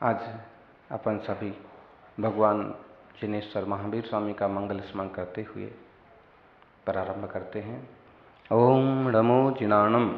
आज अपन सभी भगवान जिनेश्वर महावीर स्वामी का मंगल स्मरण करते हुए प्रारंभ करते हैं। ओम नमो जिनाणम।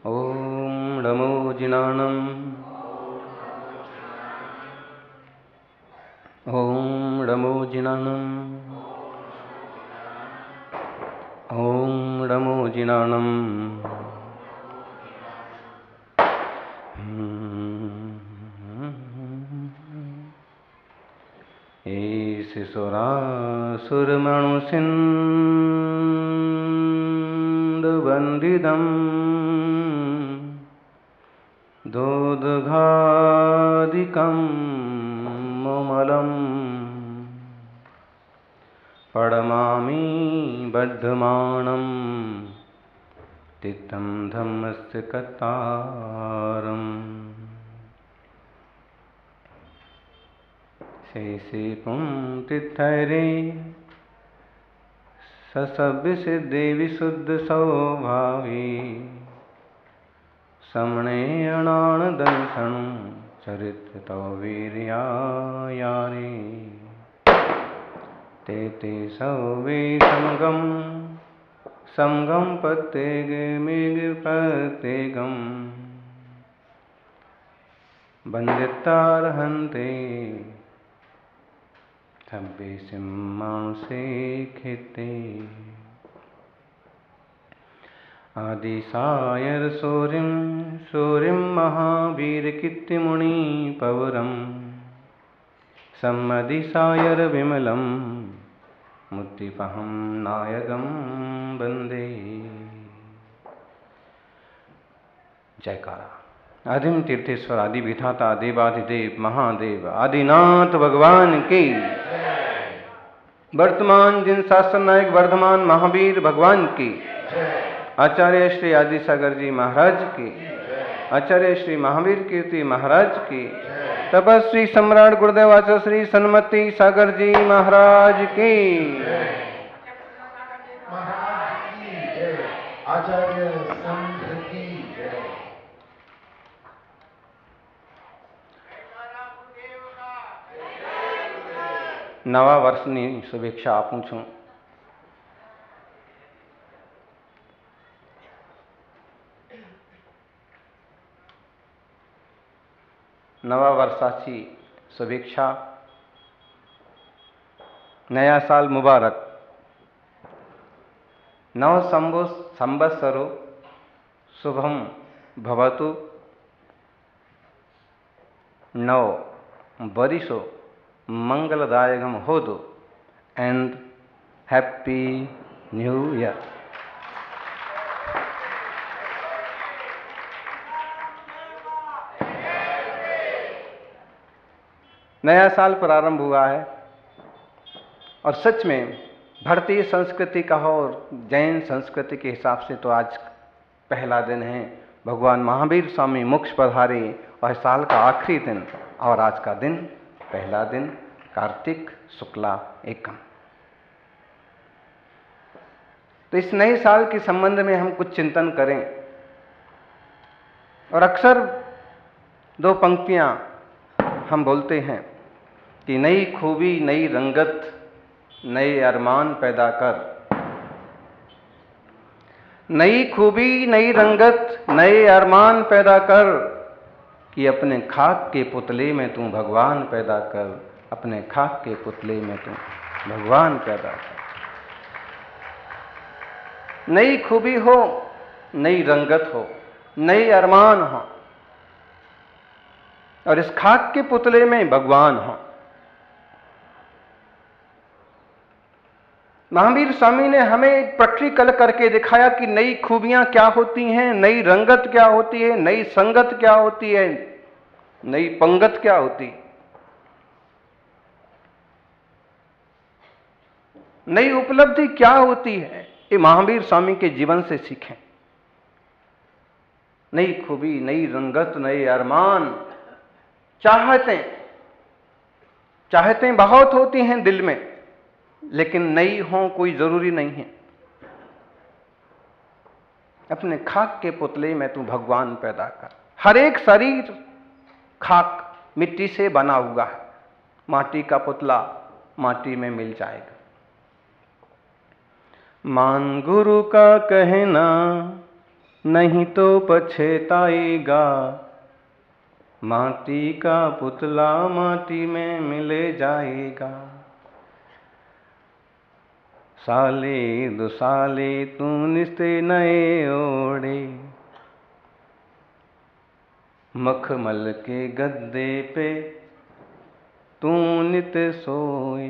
ओम नमो जिनाणम। ओम नमो जिनाणम। ओम नमो जिनाणम। ईशिसुरासुरमणुसिन्धुवन्दितं दोदघादिकं मुमलम् पडमामि बद्धमानं तित्थं धम्मस्य कतारम्। शेषे पुंतिथैरे ससव्यसिद्धि विशुद्ध स्वभावे समणे अणानदंसनं चरित्र तव वीर्यायारे ते ते सवे समगम प्रत्येग मेघ प्रत्येगम वन्दितार्हन्ते सभ्ये सिंहांसे खिते। आदिसायर सूर्यं महावीर कीर्तिमुनि पवरम् सम्मदिसायर विमलं मुक्तिपहं नायकं वन्दे। जयकारा। आदिम तीर्थेश्वर आदि विधाता देवाधिदेव महादेव आदिनाथ भगवान की, वर्तमान जिन शासन नायक वर्धमान महावीर भगवान की, आचार्य श्री आदि सागर जी महाराज की, आचार्य श्री महावीर कीर्ति महाराज की, तपस्वी सम्राट गुरुदेव आचार्य श्री सन्मति सागर जी महाराज की, आचार्य संत की जय। नवा वर्षनी शुभेच्छा આપું છું। नवा वर्षाची शुभेच्छा। नया साल मुबारक। नव संवत्सरो शुभम भवतु। नव वरिशो मंगलदायकम होतु एंड हैप्पी न्यू ईयर। नया साल प्रारंभ हुआ है और सच में भारतीय संस्कृति का और जैन संस्कृति के हिसाब से तो आज पहला दिन है। भगवान महावीर स्वामी मोक्ष पधारे और साल का आखिरी दिन और आज का दिन पहला दिन कार्तिक शुक्ला एकम। तो इस नए साल के संबंध में हम कुछ चिंतन करें और अक्सर दो पंक्तियां हम बोलते हैं कि नई खूबी नई रंगत नए अरमान पैदा कर। नई खूबी नई रंगत नए अरमान पैदा कर कि अपने खाक के पुतले में तू भगवान पैदा कर। अपने खाक के पुतले में तू भगवान पैदा कर। नई खूबी हो नई रंगत हो नई अरमान हो और इस खाक के पुतले में भगवान हो। महावीर स्वामी ने हमें प्रैक्टिकल करके दिखाया कि नई खूबियां क्या होती हैं, नई रंगत क्या होती है, नई संगत क्या होती है, नई पंगत क्या होती है, नई उपलब्धि क्या होती है। ये महावीर स्वामी के जीवन से सीखें। नई खूबी नई रंगत नए अरमान। चाहतें बहुत होती हैं दिल में, लेकिन नई हो कोई जरूरी नहीं है। अपने खाक के पुतले में तू भगवान पैदा कर। हर एक शरीर खाक मिट्टी से बना हुआ है, माटी का पुतला माटी में मिल जाएगा। मान गुरु का कहना नहीं तो पछताएगा, माटी का पुतला माटी में मिल जाएगा। साले दो साले तू निस्ते नए ओढ़े, मखमल के गद्दे पे तू नित सोए।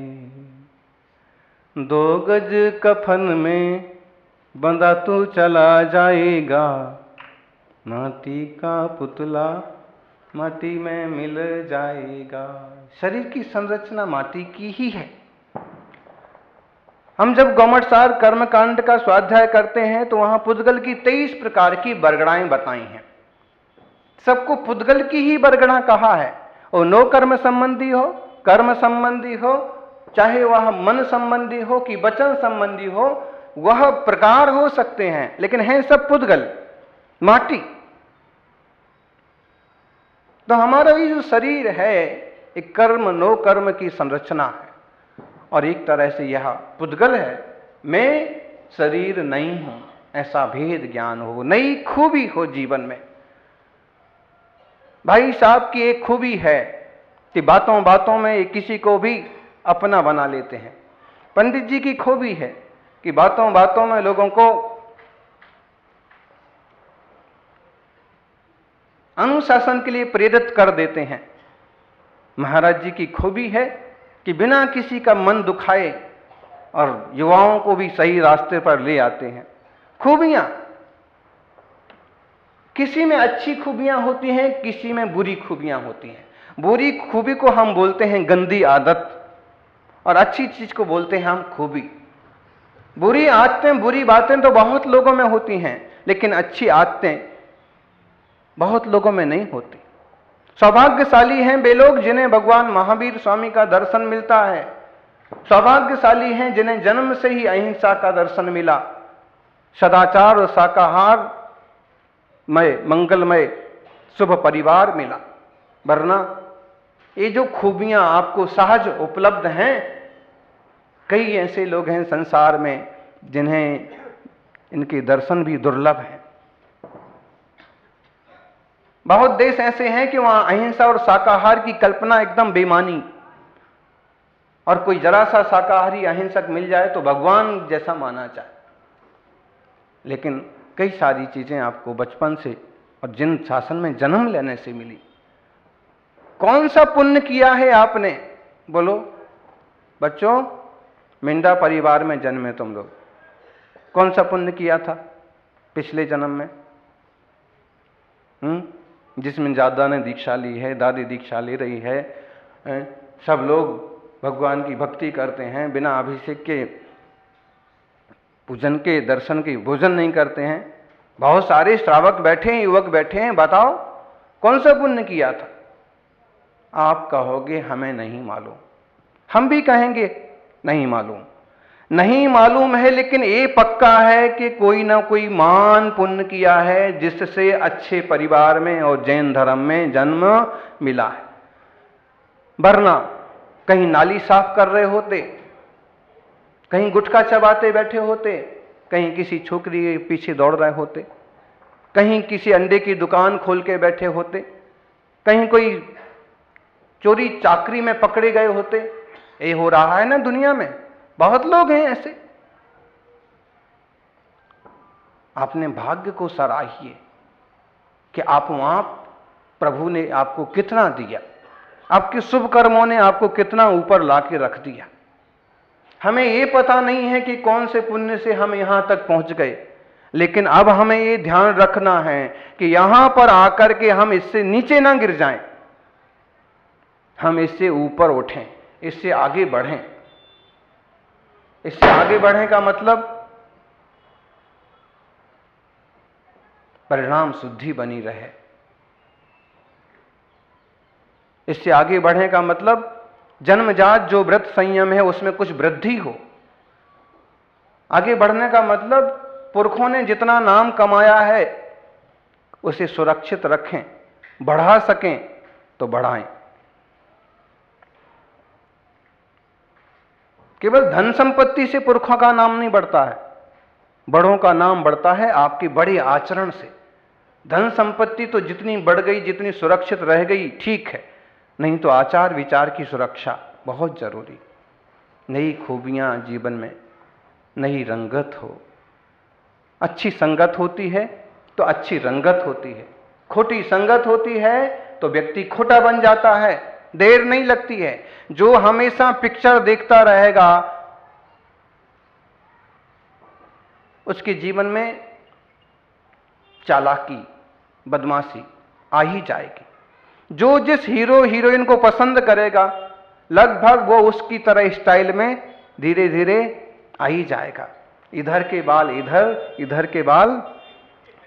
2 गज कफन में बंधा तू चला जाएगा, माटी का पुतला माटी में मिल जाएगा। शरीर की संरचना माटी की ही है। हम जब गौमटसार कर्मकांड का स्वाध्याय करते हैं तो वहां पुद्गल की 23 प्रकार की बरगड़ाएं बताई हैं। सबको पुद्गल की ही बरगड़ा कहा है। और नो कर्म संबंधी हो, कर्म संबंधी हो, चाहे वह मन संबंधी हो कि वचन संबंधी हो, वह प्रकार हो सकते हैं, लेकिन हैं सब पुद्गल, माटी। तो हमारा ये जो शरीर है एक कर्म नो कर्म की संरचना है, और एक तरह से यह पुद्गल है। मैं शरीर नहीं हूं, ऐसा भेद ज्ञान हो, नई खूबी हो जीवन में। भाई साहब की एक खूबी है कि बातों बातों में किसी को भी अपना बना लेते हैं। पंडित जी की खूबी है कि बातों बातों में लोगों को अनुशासन के लिए प्रेरित कर देते हैं। महाराज जी की खूबी है कि बिना किसी का मन दुखाए और युवाओं को भी सही रास्ते पर ले आते हैं। खूबियां, किसी में अच्छी खूबियां होती हैं, किसी में बुरी खूबियां होती हैं। बुरी खूबी को हम बोलते हैं गंदी आदत, और अच्छी चीज को बोलते हैं हम खूबी। बुरी आदतें, बुरी बातें तो बहुत लोगों में होती हैं, लेकिन अच्छी आदतें बहुत लोगों में नहीं होती। सौभाग्यशाली हैं वे लोग जिन्हें भगवान महावीर स्वामी का दर्शन मिलता है। सौभाग्यशाली हैं जिन्हें जन्म से ही अहिंसा का दर्शन मिला, सदाचार और शाकाहार मय मंगलमय शुभ परिवार मिला। वरना ये जो खूबियां आपको सहज उपलब्ध हैं, कई ऐसे लोग हैं संसार में जिन्हें इनके दर्शन भी दुर्लभ हैं। बहुत देश ऐसे हैं कि वहां अहिंसा और शाकाहार की कल्पना एकदम बेमानी, और कोई जरा सा शाकाहारी अहिंसक मिल जाए तो भगवान जैसा माना जाए। लेकिन कई सारी चीजें आपको बचपन से और जिन शासन में जन्म लेने से मिली। कौन सा पुण्य किया है आपने? बोलो बच्चों, मिंडा परिवार में जन्मे तुम लोग, कौन सा पुण्य किया था पिछले जन्म में? जिसमें दादा ने दीक्षा ली है, दादी दीक्षा ले रही है, सब लोग भगवान की भक्ति करते हैं, बिना अभिषेक के पूजन के दर्शन के भोजन नहीं करते हैं। बहुत सारे श्रावक बैठे हैं, युवक बैठे हैं, बताओ कौन सा पुण्य किया था? आप कहोगे हमें नहीं मालूम, हम भी कहेंगे नहीं मालूम। नहीं मालूम है, लेकिन ये पक्का है कि कोई ना कोई महान पुण्य किया है जिससे अच्छे परिवार में और जैन धर्म में जन्म मिला है। वरना कहीं नाली साफ कर रहे होते, कहीं गुटखा चबाते बैठे होते, कहीं किसी छोकरी के पीछे दौड़ रहे होते, कहीं किसी अंडे की दुकान खोल के बैठे होते, कहीं कोई चोरी चाकरी में पकड़े गए होते। ये हो रहा है ना दुनिया में, बहुत लोग हैं ऐसे। आपने भाग्य को सराहिए कि आप वहां प्रभु ने आपको कितना दिया, आपके शुभ कर्मों ने आपको कितना ऊपर लाके रख दिया। हमें ये पता नहीं है कि कौन से पुण्य से हम यहां तक पहुंच गए, लेकिन अब हमें ये ध्यान रखना है कि यहां पर आकर के हम इससे नीचे ना गिर जाएं, हम इससे ऊपर उठें, इससे आगे बढ़ें। इससे आगे बढ़ने का मतलब परिणाम शुद्धि बनी रहे। इससे आगे बढ़ने का मतलब जन्मजात जो व्रत संयम है उसमें कुछ वृद्धि हो। आगे बढ़ने का मतलब पुरखों ने जितना नाम कमाया है उसे सुरक्षित रखें, बढ़ा सकें तो बढ़ाएं। केवल धन संपत्ति से पुरखों का नाम नहीं बढ़ता है, बड़ों का नाम बढ़ता है आपके बड़े आचरण से। धन संपत्ति तो जितनी बढ़ गई, जितनी सुरक्षित रह गई ठीक है, नहीं तो आचार विचार की सुरक्षा बहुत जरूरी। नई खूबियां जीवन में, नई रंगत हो। अच्छी संगत होती है तो अच्छी रंगत होती है, खोटी संगत होती है तो व्यक्ति खोटा बन जाता है, देर नहीं लगती है। जो हमेशा पिक्चर देखता रहेगा उसके जीवन में चालाकी, बदमाशी आ ही जाएगी। जो जिस हीरो हीरोइन को पसंद करेगा लगभग वो उसकी तरह स्टाइल में धीरे धीरे आ ही जाएगा। इधर के बाल इधर, इधर के बाल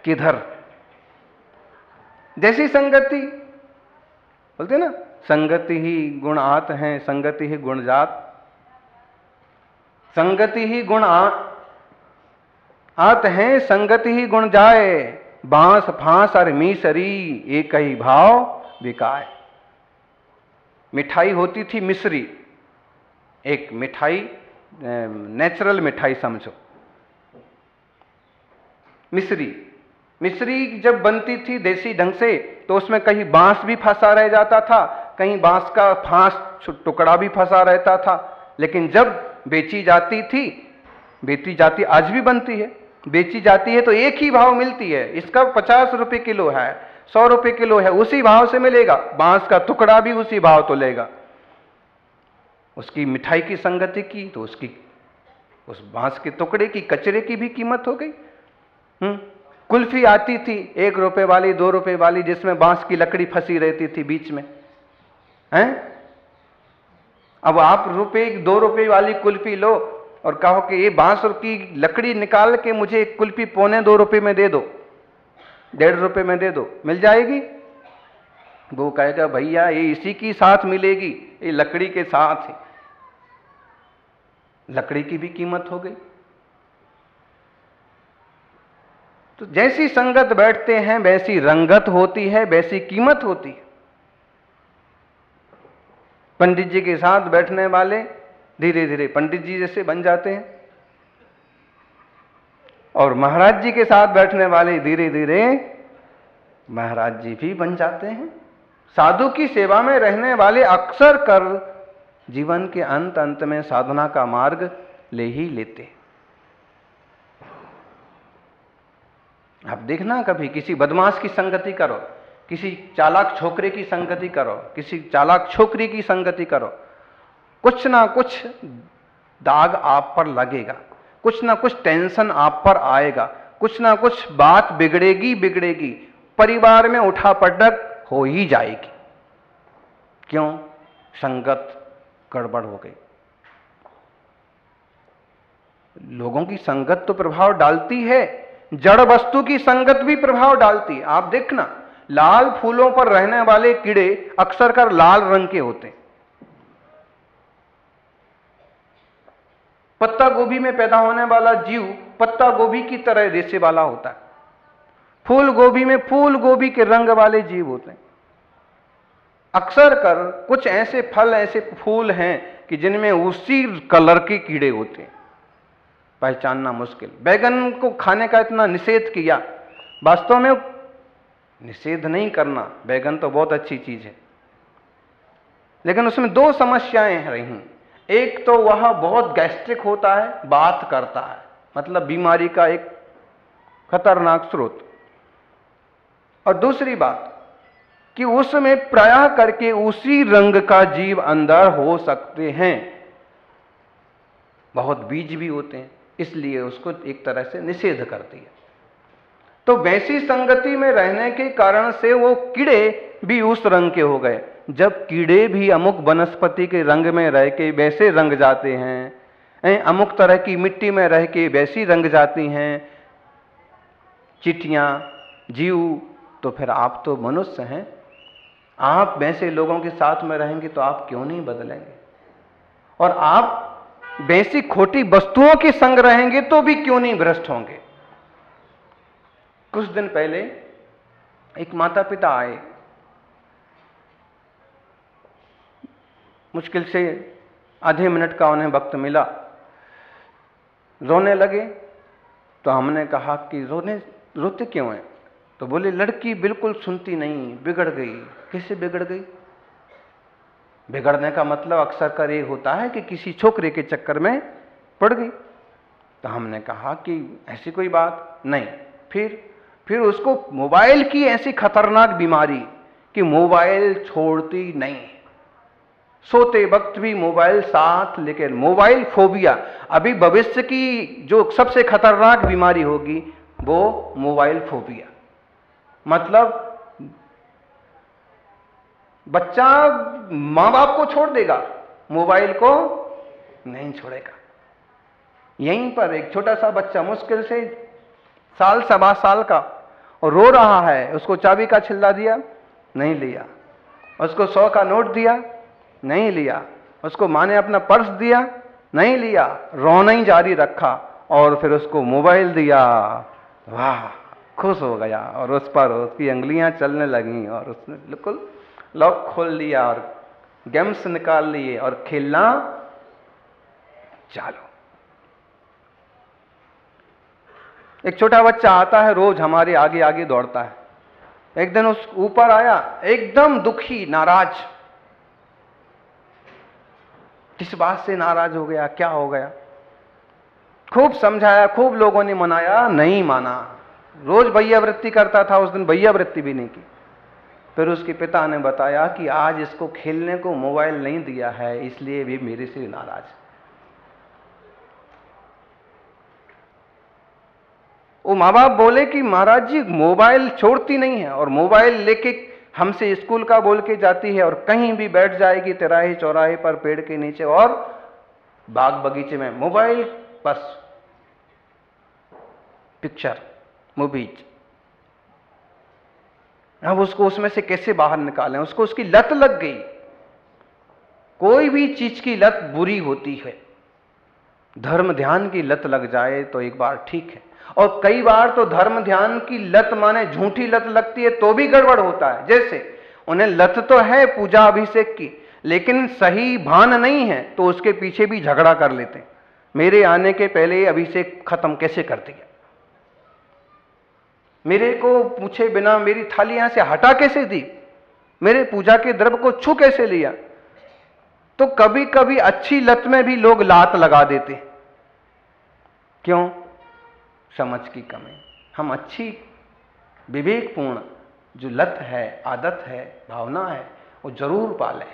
किधर। जैसी संगति बोलते ना, संगति ही गुण आत हैं, संगति ही गुण जात। संगति ही गुण आत हैं, संगति ही गुण जाए। बांस फांस और मीसरी एक ही भाव बिकाए। मिठाई होती थी मिश्री, एक मिठाई नेचुरल मिठाई समझो, मिश्री जब बनती थी देसी ढंग से तो उसमें कहीं बांस भी फंसा रह जाता था, कहीं बांस का फांस टुकड़ा भी फंसा रहता था। लेकिन जब बेची जाती आज भी बनती है, बेची जाती है तो एक ही भाव मिलती है। इसका 50 रुपए किलो है, 100 रुपए किलो है, उसी भाव से मिलेगा। बांस का टुकड़ा भी उसी भाव तो लेगा। उसकी मिठाई की संगति की तो उसकी उस बांस के टुकड़े की, कचरे की भी कीमत हो गई। कुल्फी आती थी 1 रुपए वाली, 2 रुपए वाली, जिसमें बांस की लकड़ी फंसी रहती थी बीच में, हैं? अब आप 2 रुपए वाली कुल्फी लो और कहो कि ये बांस की लकड़ी निकाल के मुझे एक कुल्फी 2.25 रुपए में दे दो, 1.5 रुपए में दे दो, मिल जाएगी? वो कहेगा भैया ये इसी की साथ मिलेगी, ये लकड़ी के साथ है। लकड़ी की भी कीमत हो गई। तो जैसी संगत बैठते हैं वैसी रंगत होती है, वैसी कीमत होती है। पंडित जी के साथ बैठने वाले धीरे धीरे पंडित जी जैसे बन जाते हैं, और महाराज जी के साथ बैठने वाले धीरे धीरे महाराज जी भी बन जाते हैं। साधु की सेवा में रहने वाले अक्सर कर जीवन के अंत में साधना का मार्ग ले ही लेते हैं। आप देखना, कभी किसी बदमाश की संगति करो, किसी चालाक छोकरे की संगति करो, किसी चालाक छोकरी की संगति करो, कुछ ना कुछ दाग आप पर लगेगा, कुछ ना कुछ टेंशन आप पर आएगा, कुछ ना कुछ बात बिगड़ेगी, परिवार में उठापटक हो ही जाएगी। क्यों? संगत गड़बड़ हो गई। लोगों की संगत तो प्रभाव डालती है, जड़ वस्तु की संगत भी प्रभाव डालती है। आप देखना, लाल फूलों पर रहने वाले कीड़े अक्सर कर लाल रंग के होते हैं। पत्ता गोभी में पैदा होने वाला जीव पत्ता गोभी की तरह रेशे वाला होता है। फूल गोभी में फूल गोभी के रंग वाले जीव होते हैं। अक्सर कर कुछ ऐसे फल, ऐसे फूल हैं कि जिनमें उसी कलर के कीड़े होते हैं, पहचानना मुश्किल। बैगन को खाने का इतना निषेध किया, वास्तव में निषेध नहीं करना, बैगन तो बहुत अच्छी चीज है, लेकिन उसमें 2 समस्याएं रही। एक तो वह बहुत गैस्ट्रिक होता है, बात करता है, मतलब बीमारी का एक खतरनाक स्रोत। और दूसरी बात कि उसमें प्रायः करके उसी रंग का जीव अंदर हो सकते हैं, बहुत बीज भी होते हैं, इसलिए उसको एक तरह से निषेध कर दिया। तो वैसी संगति में रहने के कारण से वो कीड़े भी उस रंग के हो गए। जब कीड़े भी अमुक वनस्पति के रंग में रह के वैसे रंग जाते हैं, अमुक तरह की मिट्टी में रह के वैसी रंग जाती हैं चींटियां, जीव, तो फिर आप तो मनुष्य हैं, आप वैसे लोगों के साथ में रहेंगे तो आप क्यों नहीं बदलेंगे? और आप वैसी खोटी वस्तुओं के संग रहेंगे तो भी क्यों नहीं भ्रष्ट होंगे? कुछ दिन पहले एक माता पिता आए, मुश्किल से आधे मिनट का उन्हें वक्त मिला, रोने लगे। तो हमने कहा कि रोते क्यों हैं? तो बोले लड़की बिल्कुल सुनती नहीं, बिगड़ गई। कैसे बिगड़ गई? बिगड़ने का मतलब अक्सर कर ये होता है कि किसी छोकरे के चक्कर में पड़ गई। तो हमने कहा कि ऐसी कोई बात नहीं। फिर उसको मोबाइल की ऐसी खतरनाक बीमारी कि मोबाइल छोड़ती नहीं, सोते वक्त भी मोबाइल साथ, लेकिन मोबाइल फोबिया। अभी भविष्य की जो सबसे खतरनाक बीमारी होगी वो मोबाइल फोबिया। मतलब बच्चा मां बाप को छोड़ देगा, मोबाइल को नहीं छोड़ेगा। यहीं पर एक छोटा सा बच्चा, मुश्किल से साल सवा साल का, और रो रहा है, उसको चाबी का छिल्ला दिया, नहीं लिया। उसको 100 का नोट दिया, नहीं लिया। उसको माँ ने अपना पर्स दिया, नहीं लिया, रोना ही जारी रखा। और फिर उसको मोबाइल दिया, वाह, खुश हो गया, और उस पर उसकी अंगुलियां चलने लगीं, और उसने बिल्कुल लॉक खोल लिया और गेम्स निकाल लिए और खेलना चालू। एक छोटा बच्चा आता है, रोज हमारे आगे आगे दौड़ता है। एक दिन उस ऊपर आया, एकदम दुखी, नाराज। किस बात से नाराज हो गया, क्या हो गया? खूब समझाया, खूब लोगों ने मनाया, नहीं माना। रोज भैया वृत्ति करता था, उस दिन भैया वृत्ति भी नहीं की। फिर उसके पिता ने बताया कि आज इसको खेलने को मोबाइल नहीं दिया है, इसलिए भी मेरे से नाराज। वो माँ बाप बोले कि महाराज जी मोबाइल छोड़ती नहीं है, और मोबाइल लेके हमसे स्कूल का बोल के जाती है, और कहीं भी बैठ जाएगी तिराहे चौराहे पर, पेड़ के नीचे और बाग बगीचे में, मोबाइल बस, पिक्चर, मूवीज। अब उसको उसमें से कैसे बाहर निकालें? उसको उसकी लत लग गई। कोई भी चीज की लत बुरी होती है। धर्म ध्यान की लत लग जाए तो एक बार ठीक है, और कई बार तो धर्म ध्यान की लत माने झूठी लत लगती है तो भी गड़बड़ होता है। जैसे उन्हें लत तो है पूजा अभिषेक की, लेकिन सही भान नहीं है, तो उसके पीछे भी झगड़ा कर लेते हैं। मेरे आने के पहले अभिषेक खत्म कैसे कर दिया, मेरे को पूछे बिना मेरी थाली यहां से हटा कैसे दी, मेरे पूजा के द्रव्य को छू कैसे लिया। तो कभी कभी अच्छी लत में भी लोग लात लगा देते। क्यों? समझ की कमी। हम अच्छी विवेकपूर्ण जो लत है, आदत है, भावना है, वो जरूर पालें।